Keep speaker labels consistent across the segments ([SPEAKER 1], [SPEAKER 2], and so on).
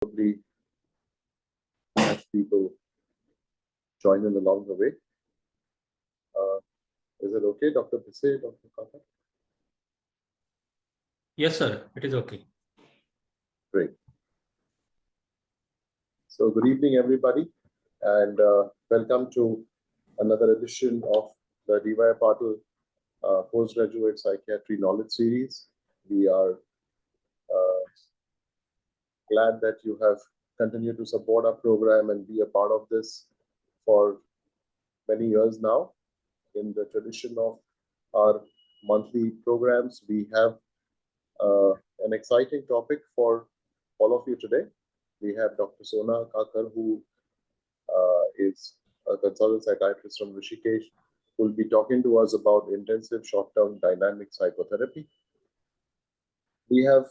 [SPEAKER 1] probably as people join in along the way. Uh, is it okay, Dr. Bisse, Dr. Kakar?
[SPEAKER 2] Yes, sir. It is okay.
[SPEAKER 1] Great. So good evening, everybody, and welcome to another edition of the D.Y. Patil Postgraduate Psychiatry Knowledge Series. We are glad that you have continued to support our program and be a part of this for many years now. In the tradition of our monthly programs, we have an exciting topic for all of you today. We have Dr. Sona Kakar, who is a consultant psychiatrist from Rishikesh, who will be talking to us about intensive short-term dynamic psychotherapy. We have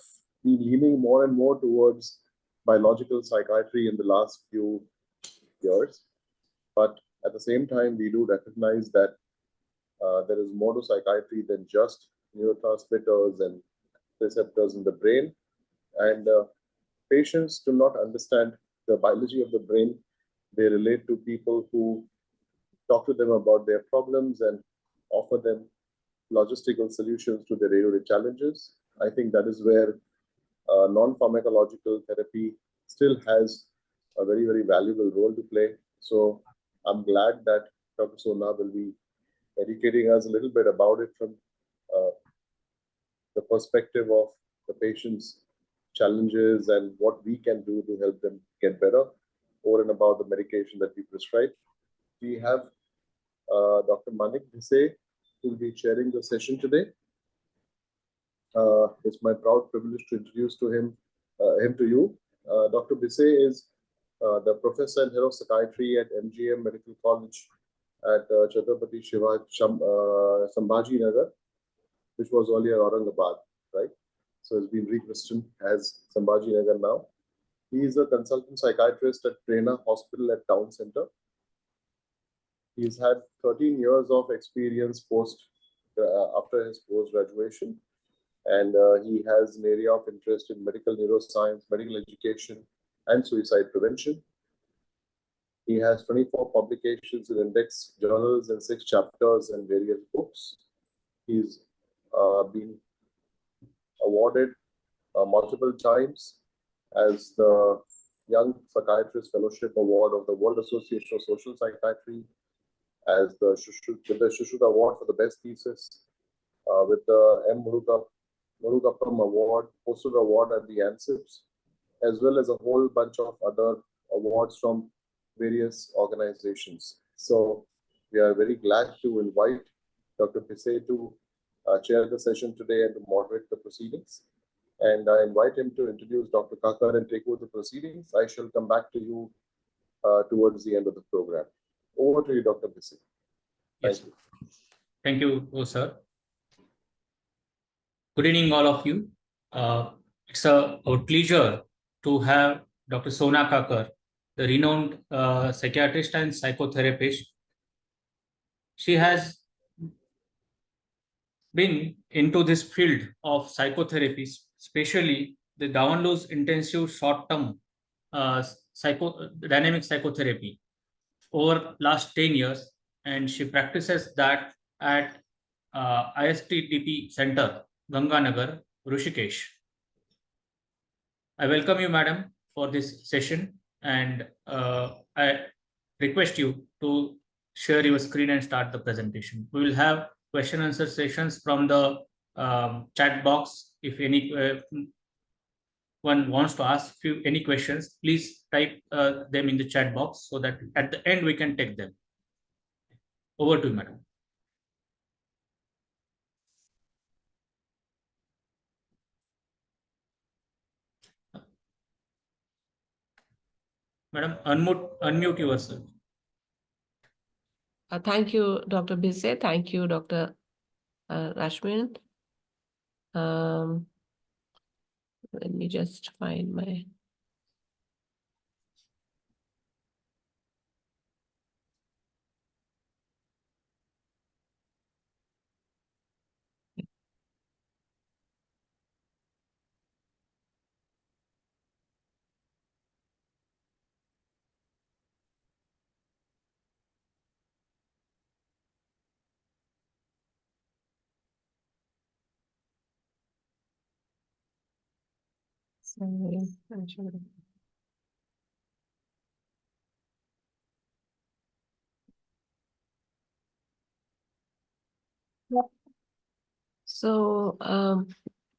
[SPEAKER 1] been leaning more and more towards biological psychiatry in the last few years, but at the same time, we do recognize that there is more to psychiatry than just neurotransmitters and receptors in the brain. And patients do not understand the biology of the brain. They relate to people who talk to them about their problems and offer them logistical solutions to their day-to-day challenges. I think that is where non-pharmacological therapy still has a very, very valuable role to play. So I'm glad that Dr. Sona will be educating us a little bit about it from uh, the perspective of the patient's challenges and what we can do to help them get better over and about the medication that we prescribe. We have Dr. Manik Bisse, who will be chairing the session today. It's my proud privilege to introduce him to you. Dr. Bisse is the professor and head of psychiatry at MGM Medical College at Chhatrapati Sambhaji Nagar, which was earlier Aurangabad, right? So it's been rechristened as Sambhaji Nagar now. He is a consultant psychiatrist at Prerna Hospital at Town Center. He's had 13 years of experience after his post graduation, and he has an area of interest in medical neuroscience, medical education, and suicide prevention. He has 24 publications in index journals and 6 chapters and various books. He's been awarded multiple times as the Young Psychiatrist Fellowship Award of the World Association of Social Psychiatry, as with the Shushruta Award for the Best Thesis, with the M. Murugappam Award, Postal Award at the ANSIPS, as well as a whole bunch of other awards from various organizations. So we are very glad to invite Dr. Bisse to chair the session today and to moderate the proceedings. And I invite him to introduce Dr. Kakar and take over the proceedings. I shall come back to you towards the end of the program. Over to you, Dr. Bisse.
[SPEAKER 2] Yes. Thank you, sir. Good evening, all of you. It's our pleasure to have Dr. Sona Kakar, the renowned psychiatrist and psychotherapist. She has been into this field of psychotherapy, especially the downloads intensive short-term dynamic psychotherapy over last 10 years, and she practices that at ISTTP Center, Ganganagar, Rishikesh. I welcome you, madam, for this session, and I request you to share your screen and start the presentation. We will have question answer sessions from the chat box. If any one wants to ask any questions, please type them in the chat box so that at the end we can take them. Over to you, madam. Madam, unmute yourself.
[SPEAKER 3] Thank you, Dr. Bisse. Thank you, Dr. Rashmin. Let me just find my... So,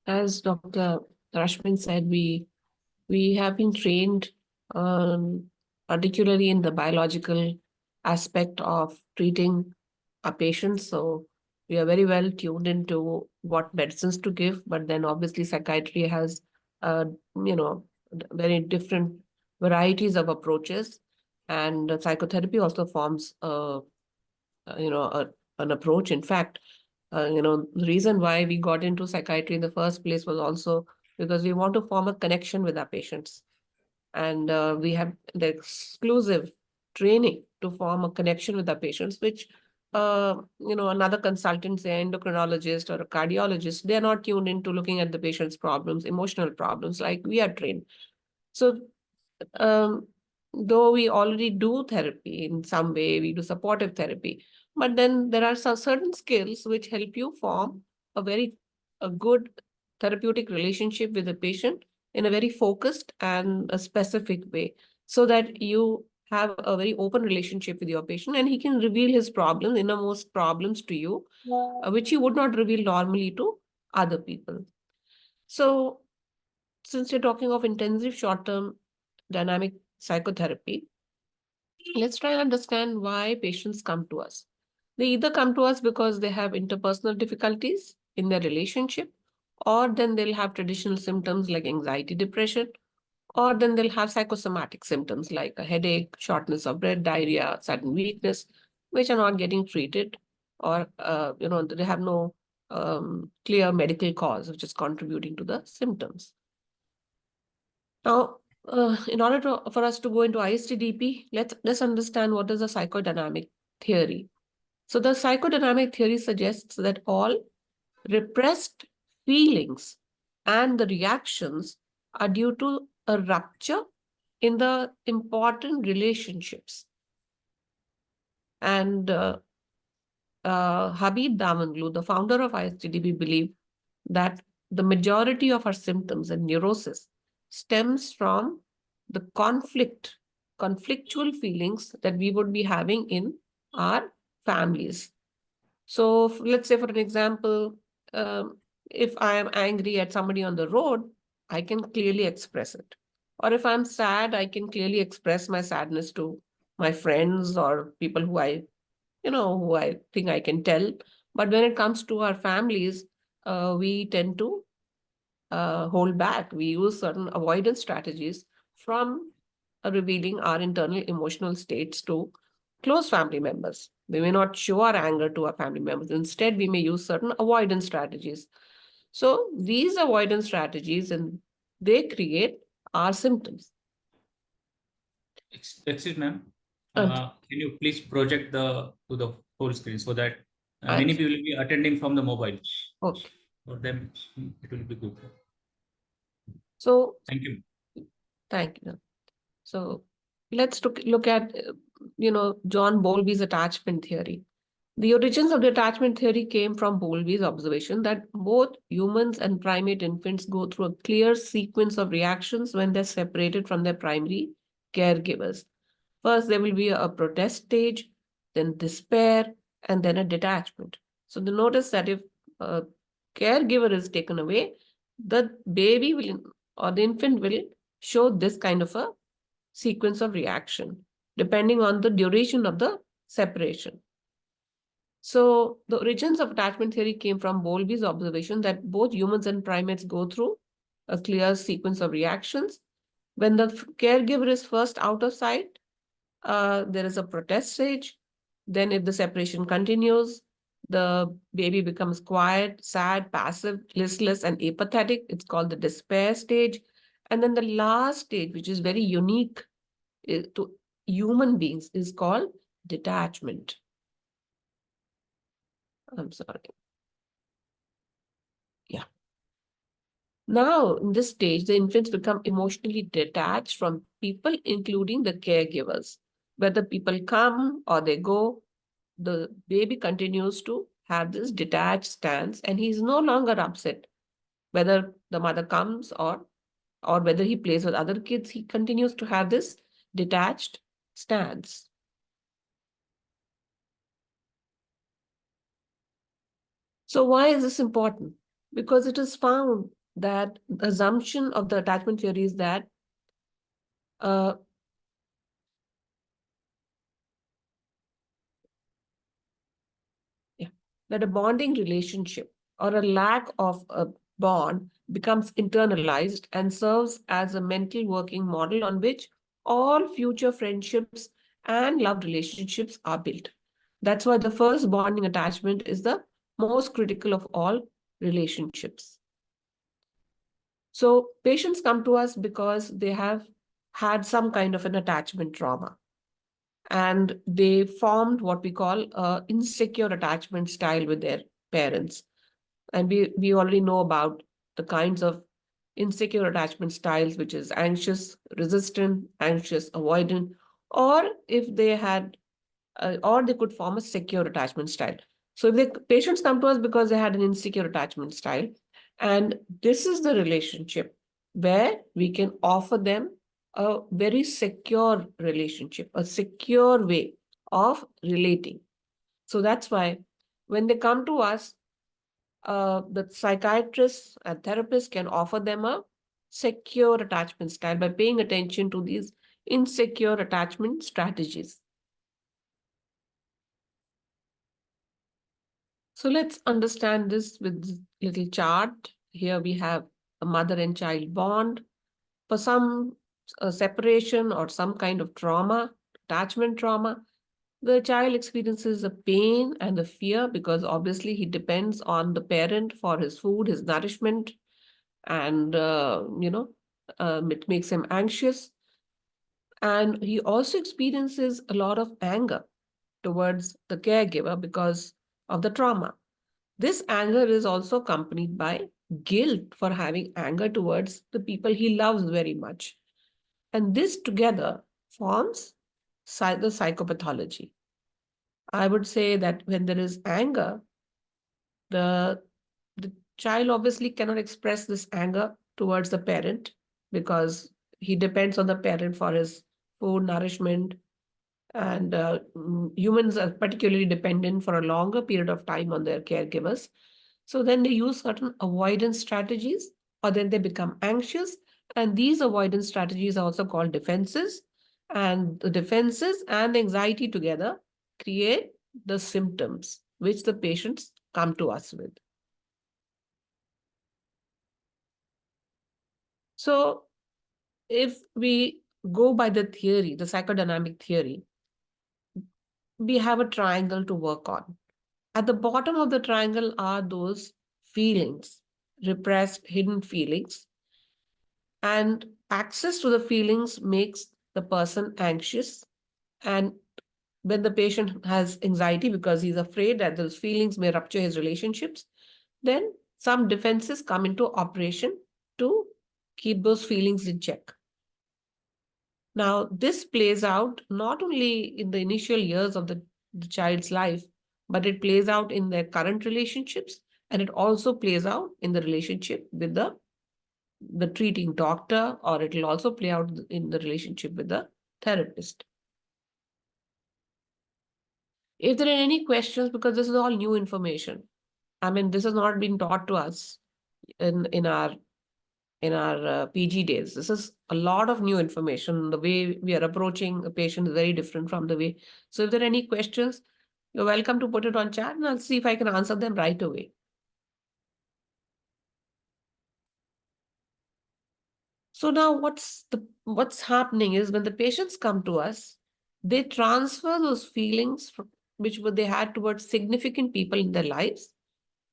[SPEAKER 3] as Dr. Rashmin said, we have been trained, particularly in the biological aspect of treating a patient. So we are very well tuned into what medicines to give, but then obviously psychiatry has, you know, very different varieties of approaches, and psychotherapy also forms, an approach. In fact, the reason why we got into psychiatry in the first place was also because we want to form a connection with our patients. And we have the exclusive training to form a connection with our patients, which, another consultant, say endocrinologist or a cardiologist, they're not tuned into looking at the patient's problems, emotional problems, like we are trained. So um, though we already do therapy in some way, we do supportive therapy, but then there are some certain skills which help you form a good therapeutic relationship with the patient in a very focused and a specific way, so that you have a very open relationship with your patient and he can reveal his problems, innermost problems to you, which he would not reveal normally to other people. So since you're talking of intensive short-term dynamic psychotherapy, let's try and understand why patients come to us. They either come to us because they have interpersonal difficulties in their relationship, or then they'll have traditional symptoms like anxiety, depression, or then they'll have psychosomatic symptoms like a headache, shortness of breath, diarrhea, sudden weakness, which are not getting treated, or they have no clear medical cause which is contributing to the symptoms. Now, in order for us to go into ISTDP, let's understand what is the psychodynamic theory. So the psychodynamic theory suggests that all repressed feelings and the reactions are due to a rupture in the important relationships. And Habib Damanglu, the founder of ISTDP, believed that the majority of our symptoms and neurosis stems from the conflictual feelings that we would be having in our families. So let's say, for an example, if I am angry at somebody on the road, I can clearly express it. Or if I'm sad, I can clearly express my sadness to my friends or people who I think I can tell. But when it comes to our families, we tend to hold back. We use certain avoidance strategies from revealing our internal emotional states to close family members. We may not show our anger to our family members. Instead, we may use certain avoidance strategies. So these avoidance strategies, and they create our symptoms.
[SPEAKER 2] Excuse, ma'am.
[SPEAKER 3] Okay.
[SPEAKER 2] Can you please project to the whole screen so that
[SPEAKER 3] I'm
[SPEAKER 2] many people will be attending from the mobile?
[SPEAKER 3] Okay.
[SPEAKER 2] For them, it will be good.
[SPEAKER 3] So
[SPEAKER 2] Thank you.
[SPEAKER 3] thank you. So let's look at, John Bowlby's attachment theory. The origins of the attachment theory came from Bowlby's observation that both humans and primate infants go through a clear sequence of reactions when they're separated from their primary caregivers. First, there will be a protest stage, then despair, and then a detachment. So the notice that if a caregiver is taken away, the baby will, or the infant will, show this kind of a sequence of reaction, depending on the duration of the separation. So the origins of attachment theory came from Bowlby's observation that both humans and primates go through a clear sequence of reactions. When the caregiver is first out of sight, there is a protest stage. Then if the separation continues, the baby becomes quiet, sad, passive, listless, and apathetic. It's called the despair stage. And then the last stage, which is very unique to human beings, is called detachment. I'm sorry. Yeah. Now, in this stage, the infants become emotionally detached from people, including the caregivers. Whether people come or they go, the baby continues to have this detached stance, and he's no longer upset whether the mother comes or or whether he plays with other kids, he continues to have this detached stance. So why is this important? Because it is found that the assumption of the attachment theory is that that a bonding relationship or a lack of a bond becomes internalized and serves as a mental working model on which all future friendships and love relationships are built. That's why the first bonding attachment is the most critical of all relationships. So patients come to us because they have had some kind of an attachment trauma, and they formed what we call a insecure attachment style with their parents. And we already know about the kinds of insecure attachment styles, which is anxious, resistant, anxious, avoidant, or if they had, or they could form a secure attachment style. So if the patients come to us because they had an insecure attachment style, and this is the relationship where we can offer them a very secure relationship, a secure way of relating. So that's why when they come to us, the psychiatrists and therapists can offer them a secure attachment style by paying attention to these insecure attachment strategies. So let's understand this with this little chart. Here we have a mother and child bond. For some separation or some kind of trauma, attachment trauma, the child experiences a pain and a fear because obviously he depends on the parent for his food, his nourishment, and it makes him anxious. And he also experiences a lot of anger towards the caregiver because of the trauma. This anger is also accompanied by guilt for having anger towards the people he loves very much. And this together forms the psychopathology. I would say that when there is anger, the child obviously cannot express this anger towards the parent because he depends on the parent for his food, nourishment, and humans are particularly dependent for a longer period of time on their caregivers. So then they use certain avoidance strategies, or then they become anxious. And these avoidance strategies are also called defenses. And the defenses and anxiety together create the symptoms which the patients come to us with. So if we go by the theory, the psychodynamic theory, we have a triangle to work on. At the bottom of the triangle are those feelings, repressed, hidden feelings. And access to the feelings makes the person anxious. And when the patient has anxiety because he's afraid that those feelings may rupture his relationships, then some defenses come into operation to keep those feelings in check. Now, this plays out not only in the initial years of the child's life, but it plays out in their current relationships, and it also plays out in the relationship with the treating doctor, or it will also play out in the relationship with the therapist. If there are any questions, because this is all new information, I mean, this has not been taught to us in our PG days. This is a lot of new information. The way we are approaching a patient is very different from the way. So if there are any questions, you're welcome to put it on chat and I'll see if I can answer them right away. So now what's happening is when the patients come to us, they transfer those feelings which they had towards significant people in their lives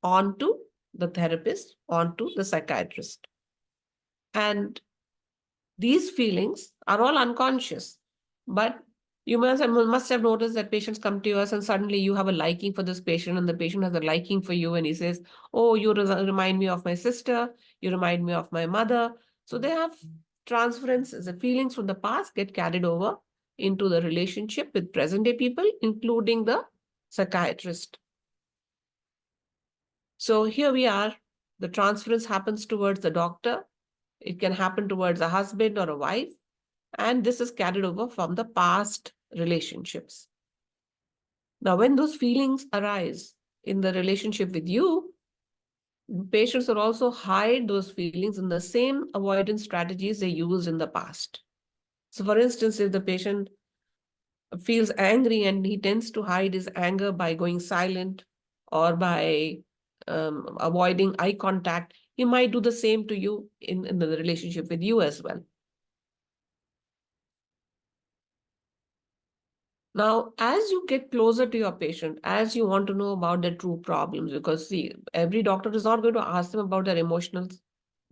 [SPEAKER 3] onto the therapist, onto the psychiatrist. And these feelings are all unconscious, but you must have noticed that patients come to us and suddenly you have a liking for this patient and the patient has a liking for you and he says, oh, you remind me of my sister, you remind me of my mother. So they have transferences, the feelings from the past get carried over into the relationship with present day people, including the psychiatrist. So here we are, the transference happens towards the doctor. It can happen towards a husband or a wife, and this is carried over from the past relationships. Now, when those feelings arise in the relationship with you, patients will also hide those feelings in the same avoidance strategies they used in the past. So, for instance, if the patient feels angry and he tends to hide his anger by going silent or by avoiding eye contact, he might do the same to you in the relationship with you as well. Now, as you get closer to your patient, as you want to know about their true problems, because see, every doctor is not going to ask them about their emotional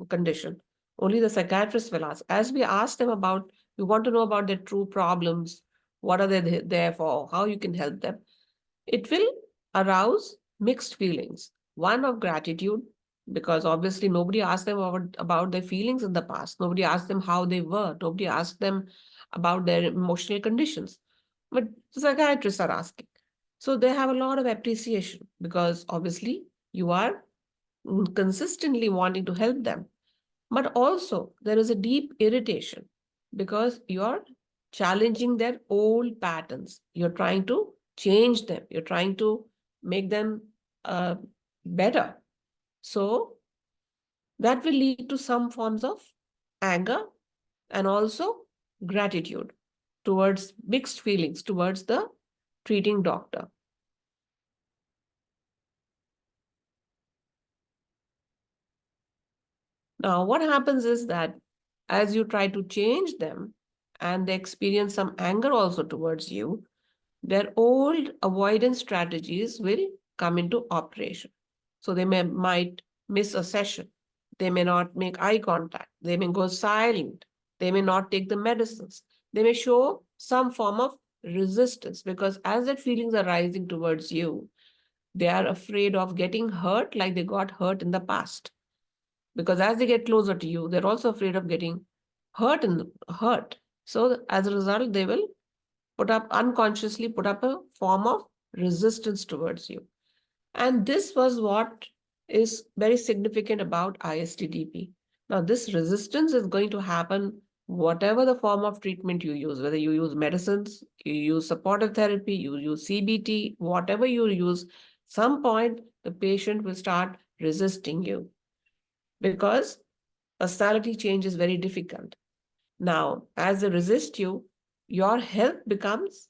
[SPEAKER 3] condition. Only the psychiatrist will ask. As we ask them about, you want to know about their true problems, what are they there for, how you can help them, it will arouse mixed feelings. One of gratitude, because obviously nobody asked them about their feelings in the past. Nobody asked them how they were. Nobody asked them about their emotional conditions. But the psychiatrists are asking. So they have a lot of appreciation because obviously you are consistently wanting to help them. But also there is a deep irritation because you're challenging their old patterns. You're trying to change them. You're trying to make them better. So that will lead to some forms of anger and also gratitude towards mixed feelings towards the treating doctor. Now, what happens is that as you try to change them and they experience some anger also towards you, their old avoidance strategies will come into operation. So they might miss a session. They may not make eye contact. They may go silent. They may not take the medicines. They may show some form of resistance because as that feelings are rising towards you, they are afraid of getting hurt like they got hurt in the past. Because as they get closer to you, they're also afraid of getting hurt. So as a result, they will unconsciously put up a form of resistance towards you. And this was what is very significant about ISTDP. Now, this resistance is going to happen whatever the form of treatment you use, whether you use medicines, you use supportive therapy, you use CBT, whatever you use, some point the patient will start resisting you because personality change is very difficult. Now, as they resist you, your help becomes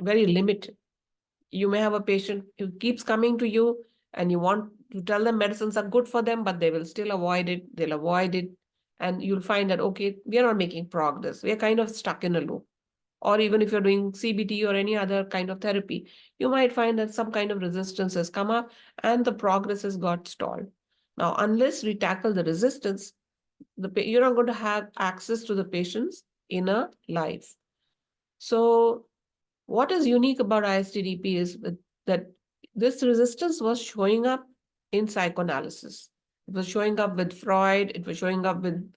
[SPEAKER 3] very limited. You may have a patient who keeps coming to you and you want to tell them medicines are good for them, but they will still avoid it. They'll avoid it. And you'll find that, okay, we are not making progress. We are kind of stuck in a loop. Or even if you're doing CBT or any other kind of therapy, you might find that some kind of resistance has come up and the progress has got stalled. Now, unless we tackle the resistance, you're not going to have access to the patient's inner life. So what is unique about ISTDP is that this resistance was showing up in psychoanalysis. It was showing up with Freud. It was showing up with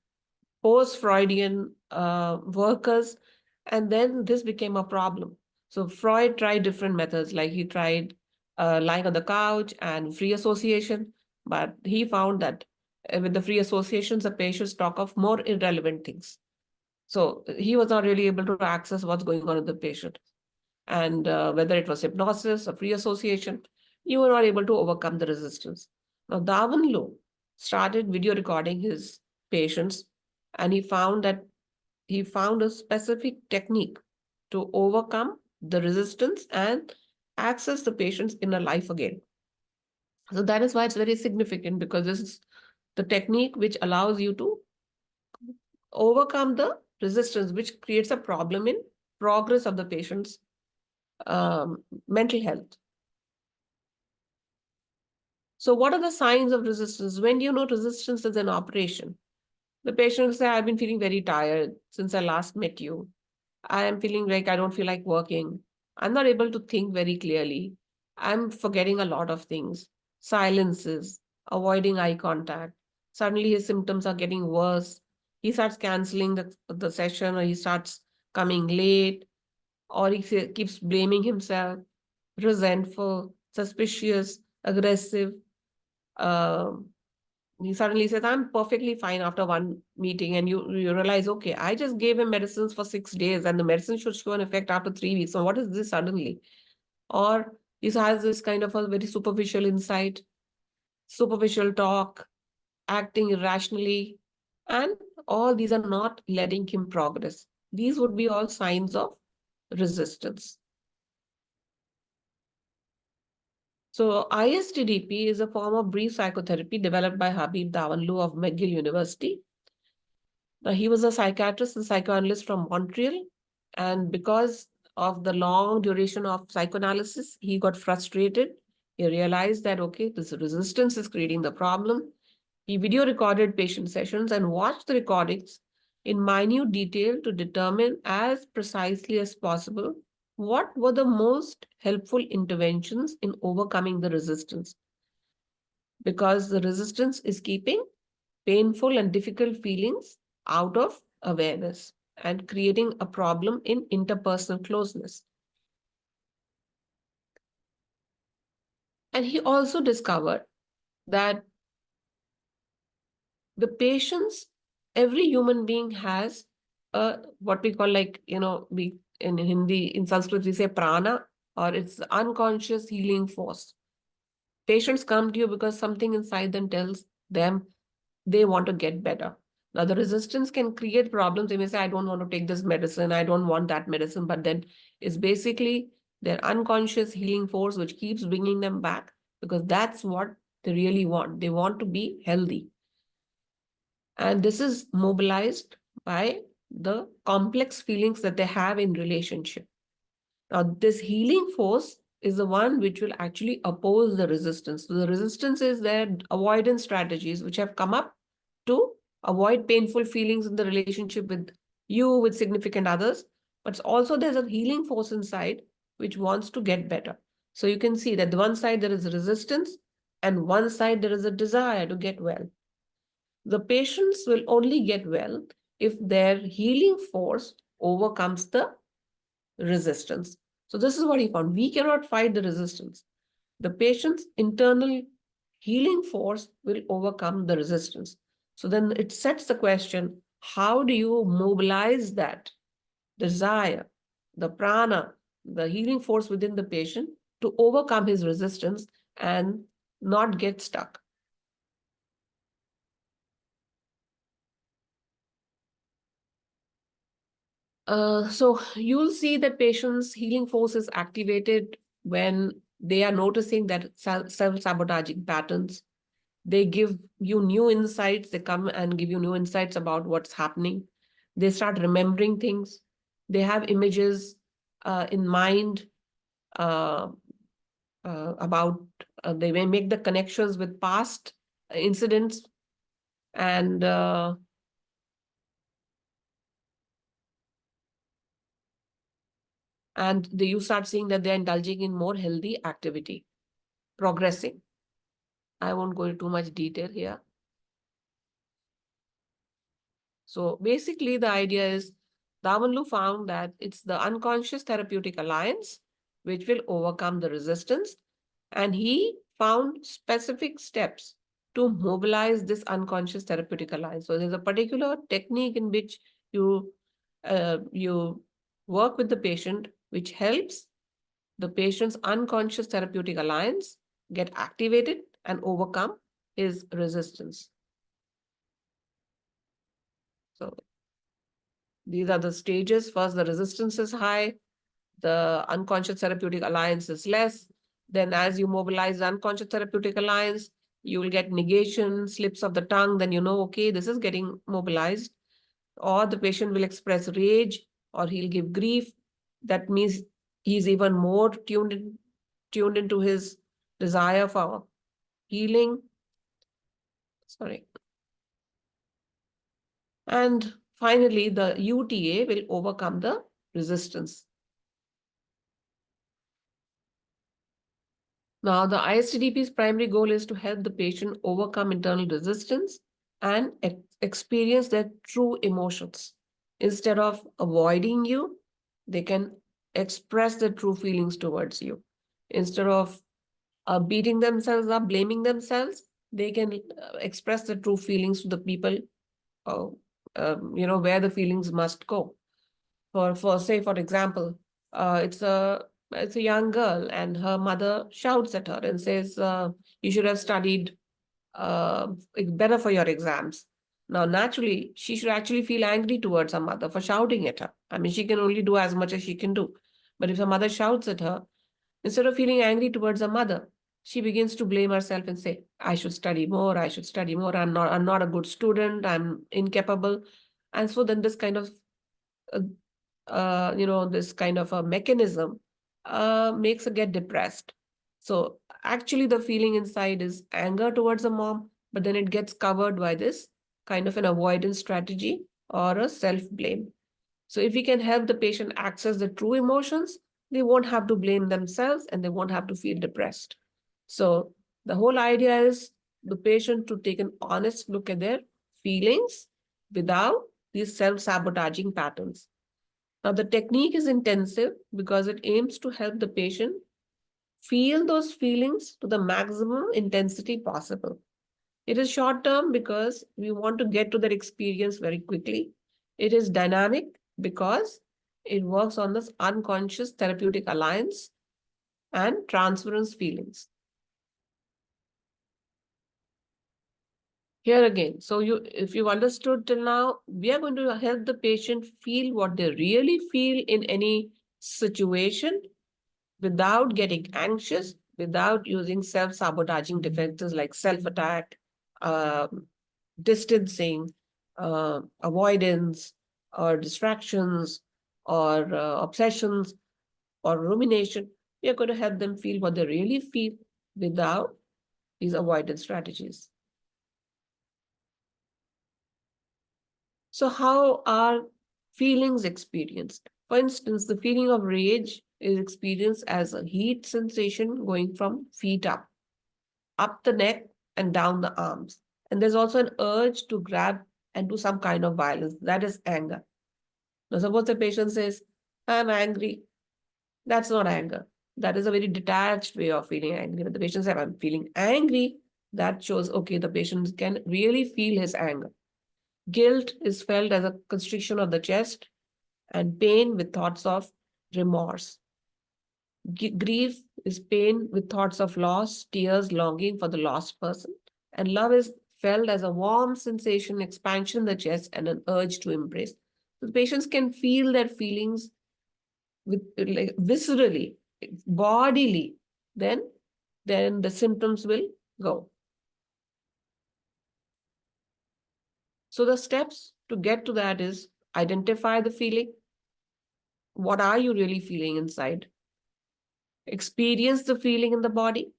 [SPEAKER 3] post-Freudian workers. And then this became a problem. So Freud tried different methods, like he tried lying on the couch and free association. But he found that with the free associations, the patients talk of more irrelevant things. So he was not really able to access what's going on with the patient. And whether it was hypnosis or free association, you were not able to overcome the resistance. Now, Darwin Low started video recording his patients, and he found a specific technique to overcome the resistance and access the patient's inner life again. So that is why it's very significant, because this is the technique which allows you to overcome the resistance, which creates a problem in progress of the patient's mental health. So what are the signs of resistance? When do you know resistance is in operation? The patient will say, I've been feeling very tired since I last met you. I am feeling like I don't feel like working. I'm not able to think very clearly. I'm forgetting a lot of things. Silences, avoiding eye contact. Suddenly his symptoms are getting worse. He starts canceling the session, or he starts coming late, or he keeps blaming himself, resentful, suspicious, aggressive, um, he suddenly says, I'm perfectly fine after one meeting. And you realize, okay, I just gave him medicines for 6 days and the medicine should show an effect after 3 weeks. So what is this suddenly? Or he has this kind of a very superficial insight, superficial talk, acting irrationally, and all these are not letting him progress. These would be all signs of resistance. So ISTDP is a form of brief psychotherapy developed by Habib Davanlu of McGill University. Now, he was a psychiatrist and psychoanalyst from Montreal, and because of the long duration of psychoanalysis, he got frustrated. He realized that, okay, this resistance is creating the problem. He video recorded patient sessions and watched the recordings in minute detail to determine as precisely as possible what were the most helpful interventions in overcoming the resistance. Because the resistance is keeping painful and difficult feelings out of awareness and creating a problem in interpersonal closeness. And he also discovered that the patients, every human being has what we call, like, we in Hindi, in Sanskrit, we say prana, or it's the unconscious healing force. Patients come to you because something inside them tells them they want to get better. Now, the resistance can create problems. They may say, I don't want to take this medicine, I don't want that medicine, but then it's basically their unconscious healing force which keeps bringing them back, because that's what they really want. They want to be healthy. And this is mobilized by the complex feelings that they have in relationship. Now, this healing force is the one which will actually oppose the resistance. So the resistance is their avoidance strategies which have come up to avoid painful feelings in the relationship with you, with significant others. But also there's a healing force inside which wants to get better. So you can see that the one side there is resistance and one side there is a desire to get well. The patients will only get well if their healing force overcomes the resistance. So this is what he found. We cannot fight the resistance. The patient's internal healing force will overcome the resistance. So then it sets the question, how do you mobilize that desire, the prana, the healing force within the patient to overcome his resistance and not get stuck? So you'll see that patients' healing force is activated when they are noticing that self-sabotaging patterns. They give you new insights. They come and give you new insights about what's happening. They start remembering things. They have images in mind uh, about, they may make the connections with past incidents, and you start seeing that they're indulging in more healthy activity, progressing. I won't go into too much detail here. So basically, the idea is Davanlu found that it's the unconscious therapeutic alliance which will overcome the resistance. And he found specific steps to mobilize this unconscious therapeutic alliance. So there's a particular technique in which you work with the patient, which helps the patient's unconscious therapeutic alliance get activated and overcome his resistance. So these are the stages. First, the resistance is high, the unconscious therapeutic alliance is less. Then as you mobilize the unconscious therapeutic alliance, you will get negation, slips of the tongue, then you know, okay, this is getting mobilized. Or the patient will express rage, or he'll give grief. That means he's even more tuned into his desire for healing. Sorry. And finally, the UTA will overcome the resistance. Now, the ISTDP's primary goal is to help the patient overcome internal resistance and experience their true emotions. Instead of avoiding you, they can express their true feelings towards you. Instead of beating themselves up, blaming themselves, they can express the true feelings to the people, uh, where the feelings must go. For say, for example, it's a young girl and her mother shouts at her and says, you should have studied better for your exams. Now, naturally, she should actually feel angry towards her mother for shouting at her. I mean, she can only do as much as she can do. But if her mother shouts at her, instead of feeling angry towards her mother, she begins to blame herself and say, I should study more, I should study more, I'm not a good student, I'm incapable. And so then this kind of uh, this kind of a mechanism makes her get depressed. So actually the feeling inside is anger towards the mom, but then it gets covered by this kind of an avoidance strategy or a self-blame. So if we can help the patient access the true emotions, they won't have to blame themselves and they won't have to feel depressed. So the whole idea is the patient to take an honest look at their feelings without these self-sabotaging patterns. Now, the technique is intensive because it aims to help the patient feel those feelings to the maximum intensity possible. It is short term because we want to get to that experience very quickly. It is dynamic because it works on this unconscious therapeutic alliance and transference feelings. Here again, so if you've understood till now, we are going to help the patient feel what they really feel in any situation without getting anxious, without using self-sabotaging defenses like self-attack, distancing, avoidance, or distractions, or obsessions, or rumination. We are going to help them feel what they really feel without these avoidance strategies. So how are feelings experienced? For instance, the feeling of rage is experienced as a heat sensation going from feet up the neck and down the arms. And there's also an urge to grab and do some kind of violence. That is anger. Now, suppose the patient says, I'm angry. That's not anger. That is a very detached way of feeling angry. But the patient says, I'm feeling angry. That shows, okay, the patient can really feel his anger. Guilt is felt as a constriction of the chest and pain with thoughts of remorse. Grief is pain with thoughts of loss, tears, longing for the lost person. And love is felt as a warm sensation, expansion in the chest, and an urge to embrace. So the patients can feel their feelings with like viscerally, bodily. Then the symptoms will go. So the steps to get to that is identify the feeling. What are you really feeling inside? Experience the feeling in the body,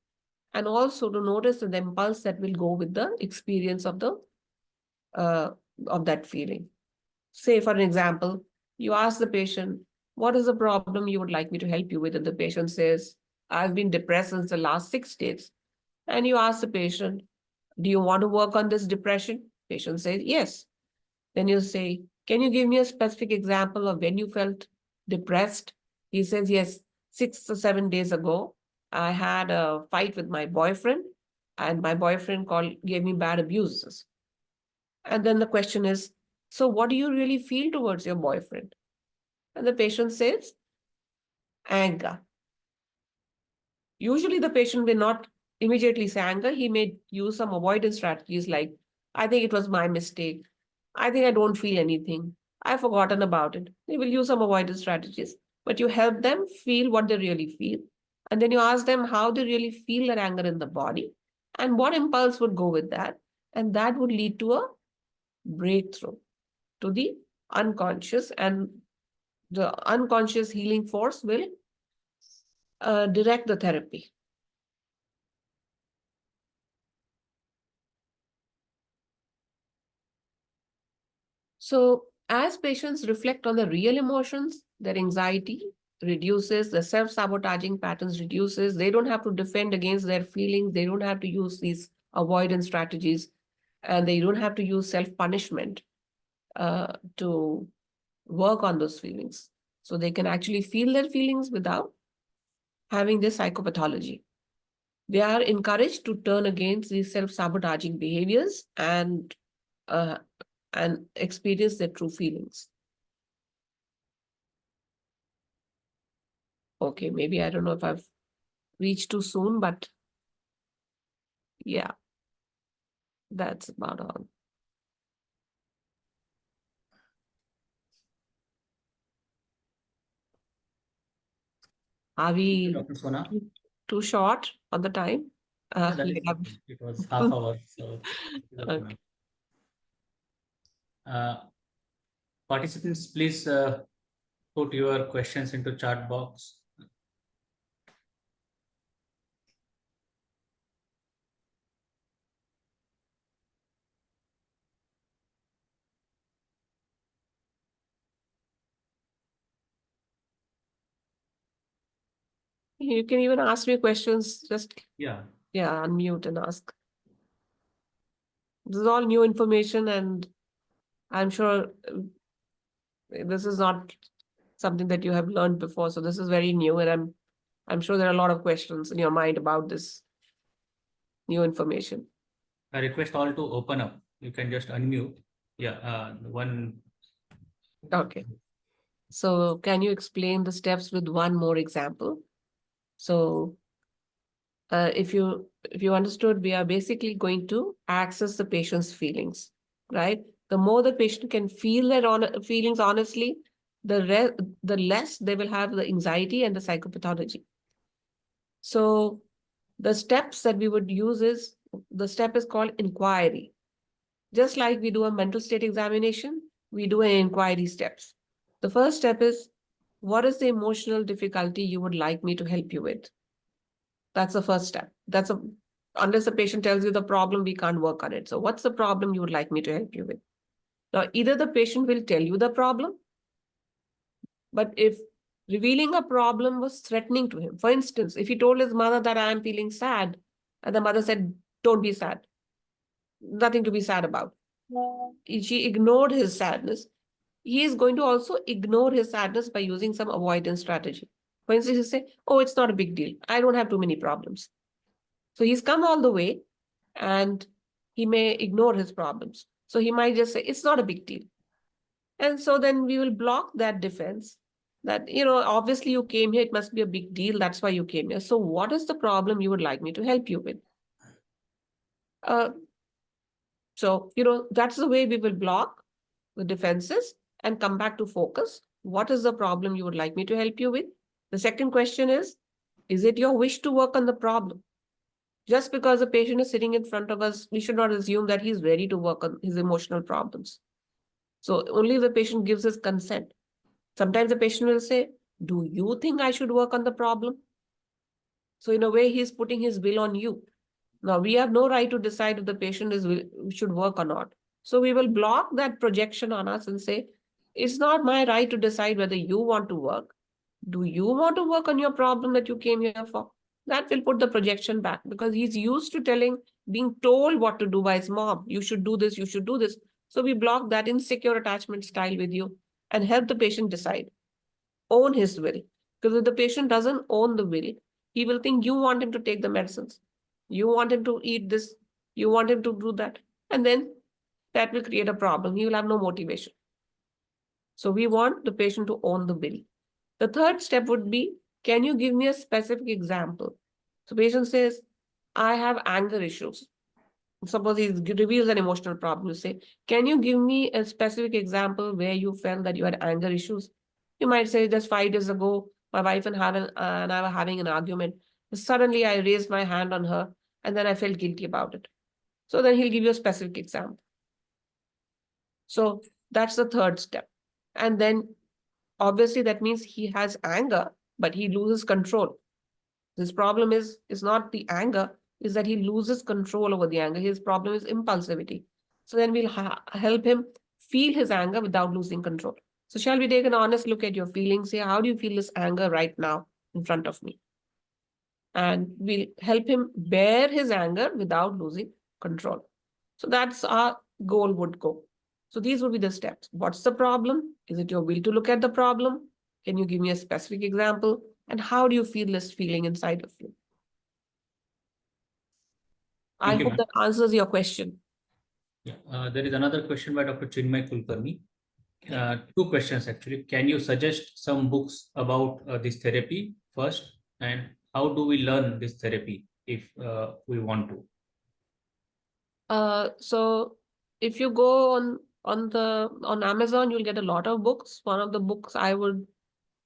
[SPEAKER 3] and also to notice the impulse that will go with the experience uh, of that feeling. Say, for an example, you ask the patient, what is the problem you would like me to help you with? And the patient says, I've been depressed since the last 6 days. And you ask the patient, do you want to work on this depression? Patient says, yes. Then you say, can you give me a specific example of when you felt depressed? He says, yes, 6 or 7 days ago, I had a fight with my boyfriend, and my boyfriend gave me bad abuses. And then the question is, so what do you really feel towards your boyfriend? And the patient says, anger. Usually the patient will not immediately say anger. He may use some avoidance strategies like, I think it was my mistake. I think I don't feel anything. I've forgotten about it. They will use some avoidance strategies, but you help them feel what they really feel. And then you ask them how they really feel their anger in the body and what impulse would go with that. And that would lead to a breakthrough to the unconscious, and the unconscious healing force will direct the therapy. So as patients reflect on the real emotions, their anxiety reduces, the self-sabotaging patterns reduces. They don't have to defend against their feelings. They don't have to use these avoidance strategies, and they don't have to use self-punishment to work on those feelings. So they can actually feel their feelings without having this psychopathology. They are encouraged to turn against these self-sabotaging behaviors and experience their true feelings. Okay, maybe I don't know if I've reached too soon, but yeah, that's about all. Are we
[SPEAKER 2] Dr. Sona?
[SPEAKER 3] too short on the time?
[SPEAKER 2] Yeah, that is
[SPEAKER 3] Yeah.
[SPEAKER 2] okay. It was half hour, so
[SPEAKER 3] Okay.
[SPEAKER 2] participants, please put your questions into chat box.
[SPEAKER 3] You can even ask me questions, just
[SPEAKER 2] Yeah,
[SPEAKER 3] unmute and ask. This is all new information, and I'm sure this is not something that you have learned before. So this is very new, and I'm sure there are a lot of questions in your mind about this new information.
[SPEAKER 2] I request all to open up. You can just unmute. Yeah, one.
[SPEAKER 3] Okay. So can you explain the steps with one more example? So if you understood, we are basically going to access the patient's feelings, right? The more the patient can feel their feelings honestly, the less they will have the anxiety and the psychopathology. So the steps that we would use is, the step is called inquiry. Just like we do a mental state examination, we do an inquiry steps. The first step is, what is the emotional difficulty you would like me to help you with? That's the first step. Unless the patient tells you the problem, we can't work on it. So what's the problem you would like me to help you with? Now, either the patient will tell you the problem, but if revealing a problem was threatening to him, for instance, if he told his mother that I am feeling sad, and the mother said, don't be sad, nothing to be sad about. She ignored his sadness. He is going to also ignore his sadness by using some avoidance strategy. For instance, he say, oh, it's not a big deal. I don't have too many problems. So he's come all the way and he may ignore his problems. So he might just say, it's not a big deal. And so then we will block that defense that, obviously you came here, it must be a big deal. That's why you came here. So what is the problem you would like me to help you with? So, that's the way we will block the defenses and come back to focus. What is the problem you would like me to help you with? The second question is it your wish to work on the problem? Just because a patient is sitting in front of us, we should not assume that he's ready to work on his emotional problems. So only if the patient gives his consent. Sometimes the patient will say, do you think I should work on the problem? So in a way, he's putting his will on you. Now, we have no right to decide if the patient should work or not. So we will block that projection on us and say, it's not my right to decide whether you want to work. Do you want to work on your problem that you came here for? That will put the projection back, because he's used to being told what to do by his mom. You should do this, you should do this. So we block that insecure attachment style with you and help the patient decide, own his will. Because if the patient doesn't own the will, he will think you want him to take the medicines. You want him to eat this. You want him to do that. And then that will create a problem. He will have no motivation. So we want the patient to own the will. The third step would be, can you give me a specific example? So patient says, I have anger issues. Suppose he reveals an emotional problem. You say, can you give me a specific example where you felt that you had anger issues? You might say, just 5 days ago, my wife and I were having an argument. Suddenly, I raised my hand on her, and then I felt guilty about it. So then he'll give you a specific example. So that's the third step. And then obviously that means he has anger, but he loses control. His problem is not the anger, is that he loses control over the anger. His problem is impulsivity. So then we'll help him feel his anger without losing control. So shall we take an honest look at your feelings here? How do you feel this anger right now in front of me? And we'll help him bear his anger without losing control. So that's our goal would go. So these would be the steps. What's the problem? Is it your will to look at the problem? Can you give me a specific example? And how do you feel this feeling inside of you? I
[SPEAKER 2] Thank you,
[SPEAKER 3] hope
[SPEAKER 2] ma'am.
[SPEAKER 3] that answers your question.
[SPEAKER 2] Yeah, there is another question by Dr. Chinmay Kulkarni.
[SPEAKER 3] Yeah.
[SPEAKER 2] Two questions actually. Can you suggest some books about this therapy first, and how do we learn this therapy if we want to?
[SPEAKER 3] So if you go on Amazon, you'll get a lot of books. One of the books I would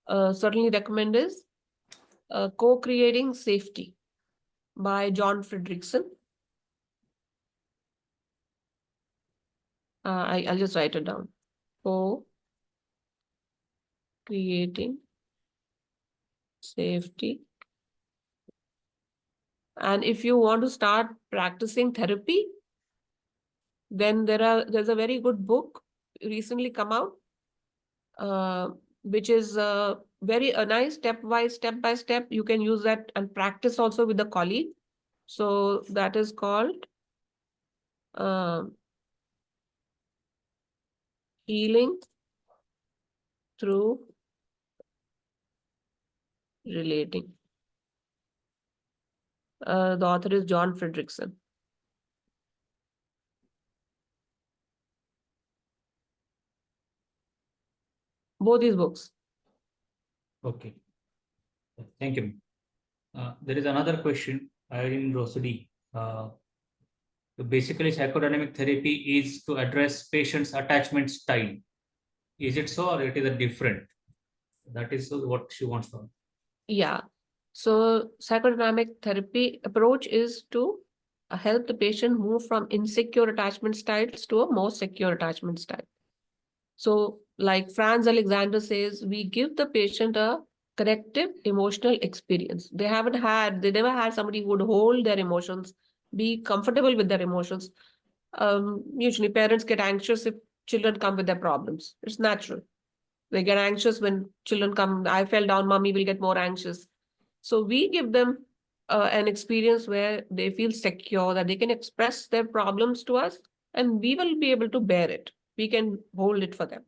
[SPEAKER 3] certainly recommend is Co-Creating Safety by John Fredrickson. I'll just write it down. Co-Creating Safety. And if you want to start practicing therapy, then there's a very good book recently come out, which is very a nice step by step. You can use that and practice also with a colleague. So that is called Healing Through Relating. The author is John Fredrickson. Both these books.
[SPEAKER 2] Okay. Thank you. There is another question, Irene Rosadi. Basically, psychodynamic therapy is to address patient's attachment style. Is it so, or it is a different? That is what she wants to know.
[SPEAKER 3] Yeah. So psychodynamic therapy approach is to help the patient move from insecure attachment styles to a more secure attachment style. So like Franz Alexander says, we give the patient a corrective emotional experience. They never had somebody who would hold their emotions, be comfortable with their emotions. Usually parents get anxious if children come with their problems. It's natural. They get anxious when children come. I fell down, mommy will get more anxious. So we give them an experience where they feel secure, that they can express their problems to us and we will be able to bear it. We can hold it for them.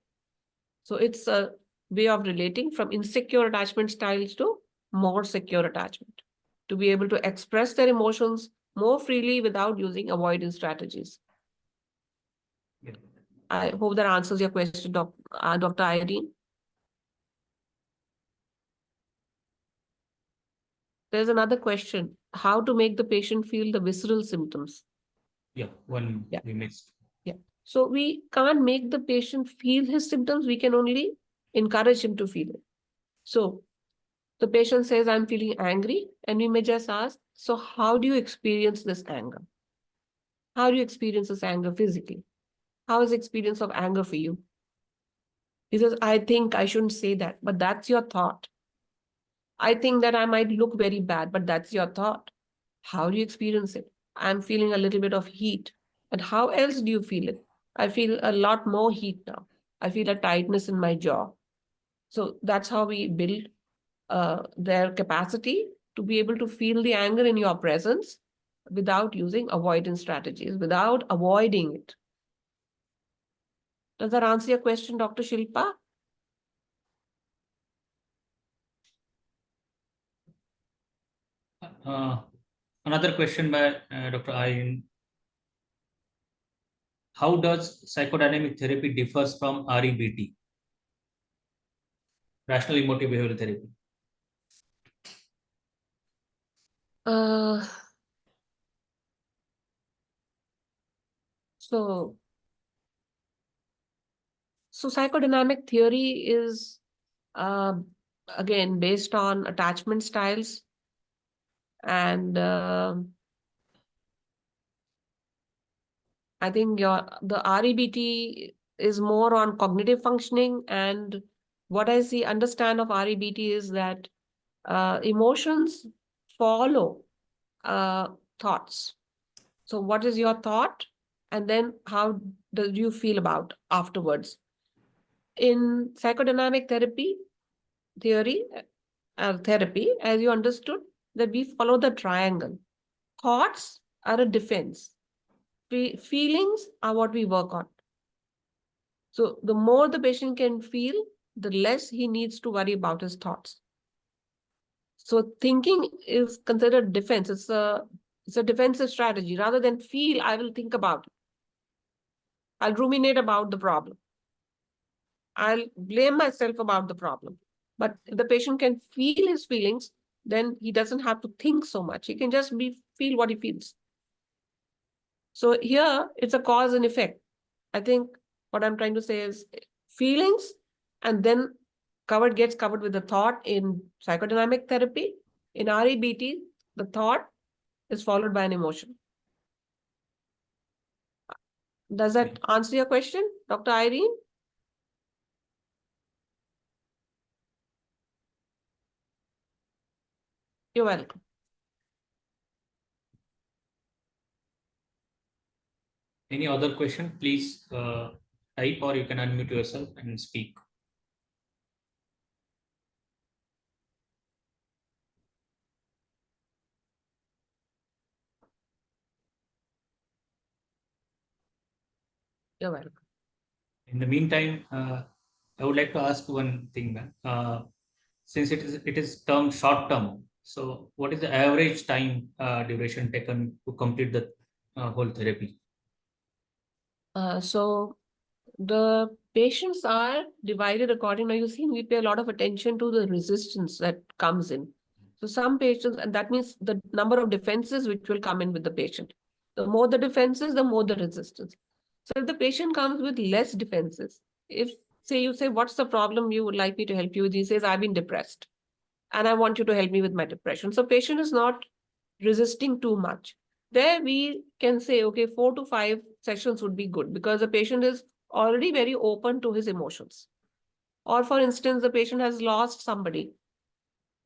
[SPEAKER 3] So it's a way of relating from insecure attachment styles to more secure attachment, to be able to express their emotions more freely without using avoidance strategies.
[SPEAKER 2] Yeah.
[SPEAKER 3] I hope that answers your question, Dr. Irene. There's another question, how to make the patient feel the visceral symptoms.
[SPEAKER 2] Yeah, we missed.
[SPEAKER 3] Yeah. So we can't make the patient feel his symptoms. We can only encourage him to feel it. So the patient says, I'm feeling angry. And we may just ask, so how do you experience this anger? How do you experience this anger physically? How is the experience of anger for you? He says, I think I shouldn't say that, but that's your thought. I think that I might look very bad, but that's your thought. How do you experience it? I'm feeling a little bit of heat. And how else do you feel it? I feel a lot more heat now. I feel a tightness in my jaw. So that's how we build their capacity to be able to feel the anger in your presence without using avoidance strategies, without avoiding it. Does that answer your question, Dr. Shilpa?
[SPEAKER 2] Another question by Dr. Irene. How does psychodynamic therapy differs from REBT, rational emotive behavioral therapy?
[SPEAKER 3] Uh, so psychodynamic theory is again based on attachment styles, and I think the REBT is more on cognitive functioning, and what I understand of REBT is that emotions follow thoughts. So what is your thought? And then how do you feel about afterwards? In psychodynamic therapy, as you understood, that we follow the triangle. Thoughts are a defense. Feelings are what we work on. So the more the patient can feel, the less he needs to worry about his thoughts. So thinking is considered defense. It's It's a defensive strategy. Rather than feel, I will think about it. I'll ruminate about the problem. I'll blame myself about the problem. But if the patient can feel his feelings, then he doesn't have to think so much. He can just feel what he feels. So here it's a cause and effect. I think what I'm trying to say is feelings, and then gets covered with the thought in psychodynamic therapy. In REBT, the thought is followed by an emotion. Does that answer your question, Dr. Irene? You're welcome.
[SPEAKER 2] Any other question, please type, or you can unmute yourself and speak.
[SPEAKER 3] You're welcome.
[SPEAKER 2] In the meantime, I would like to ask one thing, ma'am. Since it is term short term, so what is the average time duration taken to complete the whole therapy?
[SPEAKER 3] So the patients are divided according, now you see, we pay a lot of attention to the resistance that comes in. So some patients, and that means the number of defenses which will come in with the patient. The more the defenses, the more the resistance. So if the patient comes with less defenses, if say you say, what's the problem you would like me to help you with? He says, I've been depressed and I want you to help me with my depression. So patient is not resisting too much. There we can say, okay, 4 to 5 sessions would be good because the patient is already very open to his emotions. Or for instance, the patient has lost somebody,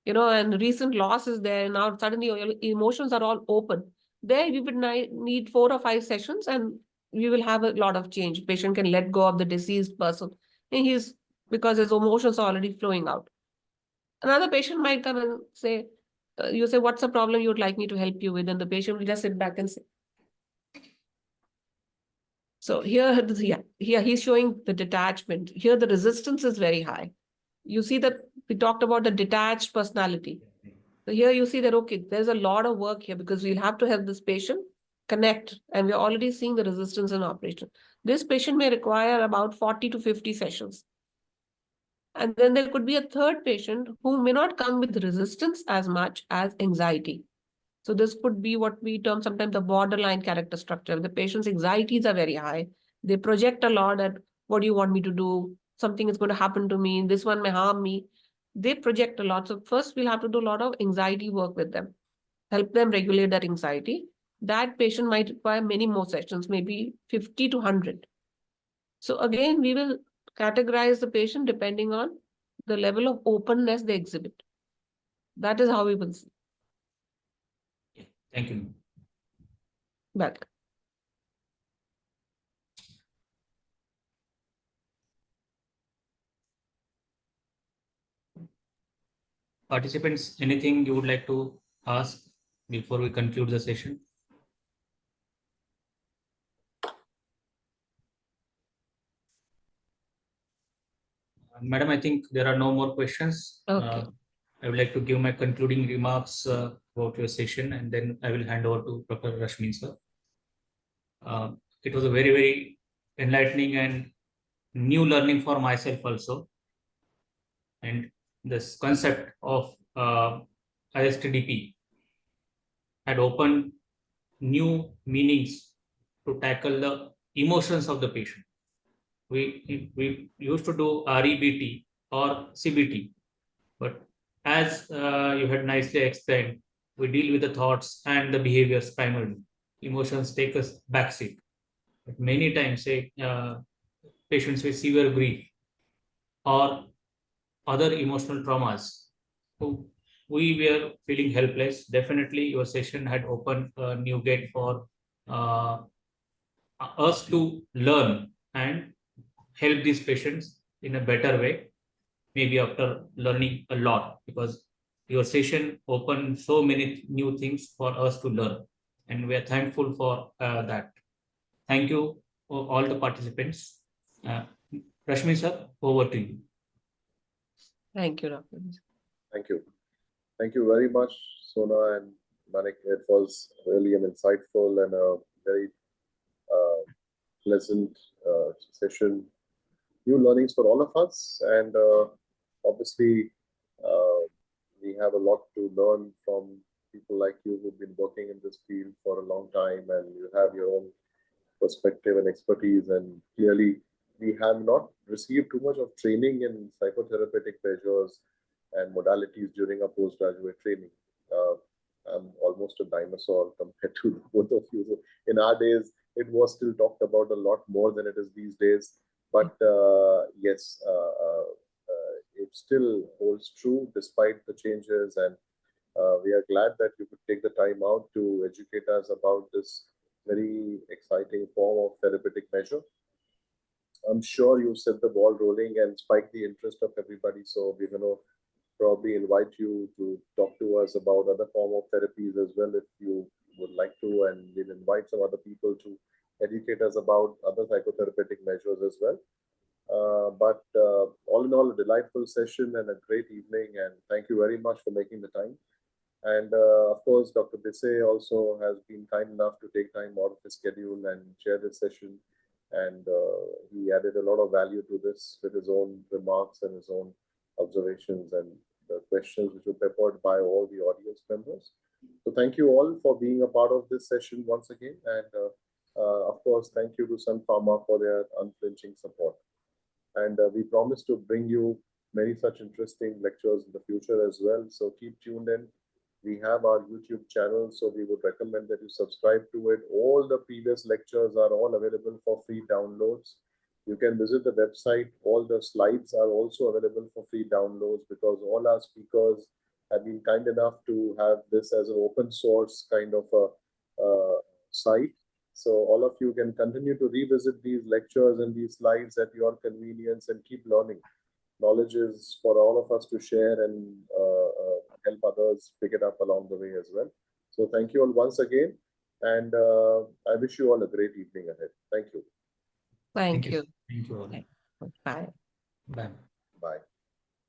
[SPEAKER 3] and recent loss is there. Now suddenly your emotions are all open. There we would need 4 or 5 sessions and we will have a lot of change. Patient can let go of the deceased person. And because his emotions are already flowing out. Another patient might come and say, you say, what's the problem you would like me to help you with? And the patient will just sit back and say. So here he's showing the detachment. Here the resistance is very high. You see that we talked about the detached personality. So here you see that, okay, there's a lot of work here because we'll have to help this patient connect. And we're already seeing the resistance in operation. This patient may require about 40 to 50 sessions. And then there could be a third patient who may not come with resistance as much as anxiety. So this could be what we term sometimes the borderline character structure. The patient's anxieties are very high. They project a lot at what do you want me to do? Something is going to happen to me. This one may harm me. They project a lot. So first we'll have to do a lot of anxiety work with them. Help them regulate that anxiety. That patient might require many more sessions, maybe 50 to 100. So again, we will categorize the patient depending on the level of openness they exhibit. That is how we will see.
[SPEAKER 2] Thank you.
[SPEAKER 3] Welcome.
[SPEAKER 2] Participants, anything you would like to ask before we conclude the session? Madam, I think there are no more questions.
[SPEAKER 3] Okay.
[SPEAKER 2] I would like to give my concluding remarks about your session, and then I will hand over to Dr. Rashmi, sir. It was a very, very enlightening and new learning for myself also. And this concept of ISTDP had opened new meanings to tackle the emotions of the patient. We used to do REBT or CBT, but as you had nicely explained, we deal with the thoughts and the behaviors primarily. Emotions take us backseat. But many times, say, patients with severe grief or other emotional traumas, who we were feeling helpless. Definitely, your session had opened a new gate for uh, us to learn and help these patients in a better way, maybe after learning a lot, because your session opened so many new things for us to learn, and we are thankful for that. Thank you all the participants. Rashmi sir, over to you.
[SPEAKER 3] Thank you, Dr.
[SPEAKER 1] Thank you. Thank you very much, Sona and Manik, it was really an insightful and a very pleasant session. New learnings for all of us, and obviously, uh, we have a lot to learn from people like you who've been working in this field for a long time, and you have your own perspective and expertise. And clearly, we have not received too much of training in psychotherapeutic measures and modalities during our postgraduate training. Uh, I'm almost a dinosaur compared to both of you. So in our days, it was still talked about a lot more than it is these days. But yes, it still holds true despite the changes, and we are glad that you could take the time out to educate us about this very exciting form of therapeutic measure. I'm sure you set the ball rolling and spike the interest of everybody. So we're going to probably invite you to talk to us about other form of therapies as well if you would like to, and we'll invite some other people to educate us about other psychotherapeutic measures as well. But all in all, a delightful session and a great evening. And thank you very much for making the time. And of course, Dr. Desai also has been kind enough to take time out of his schedule and share this session. And he added a lot of value to this with his own remarks and his own observations and the questions which were peppered by all the audience members. So thank you all for being a part of this session once again. And of course, thank you to Sun Pharma for their unflinching support. And we promise to bring you many such interesting lectures in the future as well. So keep tuned in. We have our YouTube channel, so we would recommend that you subscribe to it. All the previous lectures are all available for free downloads. You can visit the website. All the slides are also available for free downloads because all our speakers have been kind enough to have this as an open source kind of a site. So all of you can continue to revisit these lectures and these slides at your convenience and keep learning. Knowledge is for all of us to share and help others pick it up along the way as well. So thank you all once again. And I wish you all a great evening ahead. Thank you.
[SPEAKER 3] Thank you.
[SPEAKER 2] Thank you all.
[SPEAKER 3] Bye.
[SPEAKER 2] Bye.
[SPEAKER 1] Bye.